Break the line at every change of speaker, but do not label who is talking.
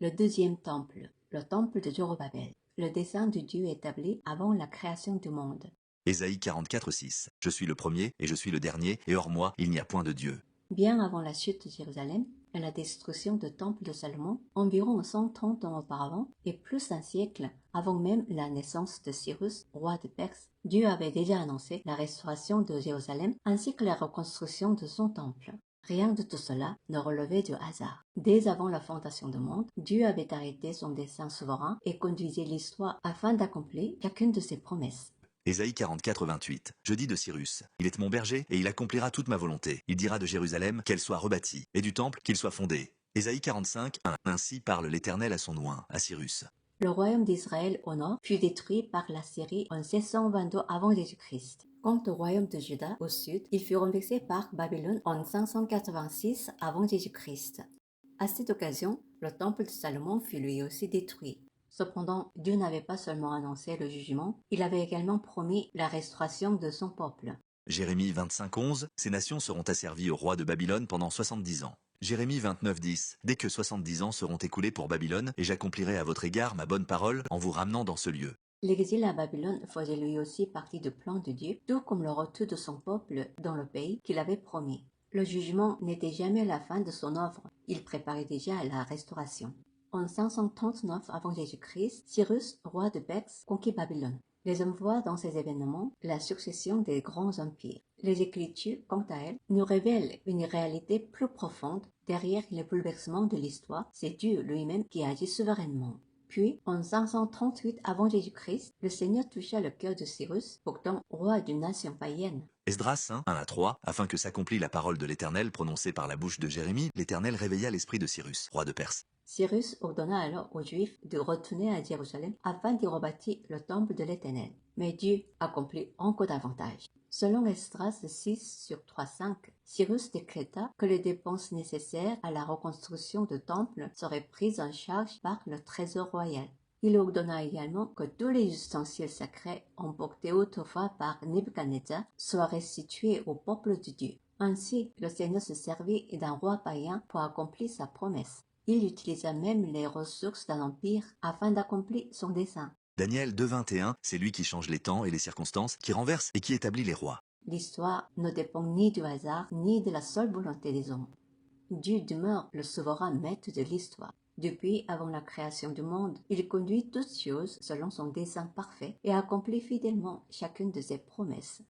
Le deuxième temple, le temple de Zorobabel, le dessein de Dieu établi avant la création du monde.
Ésaïe 44, 6. Je suis le premier et je suis le dernier, et hors moi, il n'y a point de Dieu.
Bien avant la chute de Jérusalem et la destruction du temple de Salomon, environ 130 ans auparavant, et plus d'un siècle avant même la naissance de Cyrus, roi de Perse, Dieu avait déjà annoncé la restauration de Jérusalem ainsi que la reconstruction de son temple. Rien de tout cela ne relevait du hasard. Dès avant la fondation du monde, Dieu avait arrêté son dessein souverain et conduisait l'histoire afin d'accomplir chacune de ses promesses.
Ésaïe 44, 28. Je dis de Cyrus, il est mon berger et il accomplira toute ma volonté. Il dira de Jérusalem qu'elle soit rebâtie, et du temple qu'il soit fondé. Ésaïe 45, 1. Ainsi parle l'Éternel à son oint, à Cyrus.
Le royaume d'Israël au nord fut détruit par l'Assyrie en 722 avant Jésus-Christ. Quant au royaume de Juda au sud, il fut renversé par Babylone en 586 avant Jésus-Christ. À cette occasion, le temple de Salomon fut lui aussi détruit. Cependant, Dieu n'avait pas seulement annoncé le jugement, il avait également promis la restauration de son peuple.
Jérémie 25, 11. Ces nations seront asservies au roi de Babylone pendant 70 ans. Jérémie 29, 10. Dès que 70 ans seront écoulés pour Babylone, et j'accomplirai à votre égard ma bonne parole en vous ramenant dans ce lieu.
L'exil à Babylone faisait lui aussi partie du plan de Dieu, tout comme le retour de son peuple dans le pays qu'il avait promis. Le jugement n'était jamais la fin de son œuvre, il préparait déjà la restauration. En 539 avant Jésus-Christ, Cyrus, roi de Perse, conquit Babylone. Les hommes voient dans ces événements la succession des grands empires. Les Écritures, quant à elles, nous révèlent une réalité plus profonde. Derrière les bouleversements de l'histoire, c'est Dieu lui-même qui agit souverainement. Puis, en 538 avant Jésus-Christ, le Seigneur toucha le cœur de Cyrus, pourtant roi d'une nation païenne.
Esdras 1, 1 à 3. Afin que s'accomplît la parole de l'Éternel prononcée par la bouche de Jérémie, l'Éternel réveilla l'esprit de Cyrus, roi de Perse.
Cyrus ordonna alors aux Juifs de retourner à Jérusalem afin d'y rebâtir le temple de l'Éternel. Mais Dieu accomplit encore davantage. Selon Esdras 6 sur 3.5, Cyrus décréta que les dépenses nécessaires à la reconstruction du temple seraient prises en charge par le trésor royal. Il ordonna également que tous les ustensiles sacrés emportés autrefois par Nebuchadnezzar soient restitués au peuple de Dieu. Ainsi, le Seigneur se servit d'un roi païen pour accomplir sa promesse. Il utilisa même les ressources d'un empire afin d'accomplir son dessein.
Daniel 2, 21, c'est lui qui change les temps et les circonstances, qui renverse et qui établit les rois.
L'histoire ne dépend ni du hasard ni de la seule volonté des hommes. Dieu demeure le souverain maître de l'histoire. Depuis avant la création du monde, il conduit toutes choses selon son dessein parfait et accomplit fidèlement chacune de ses promesses.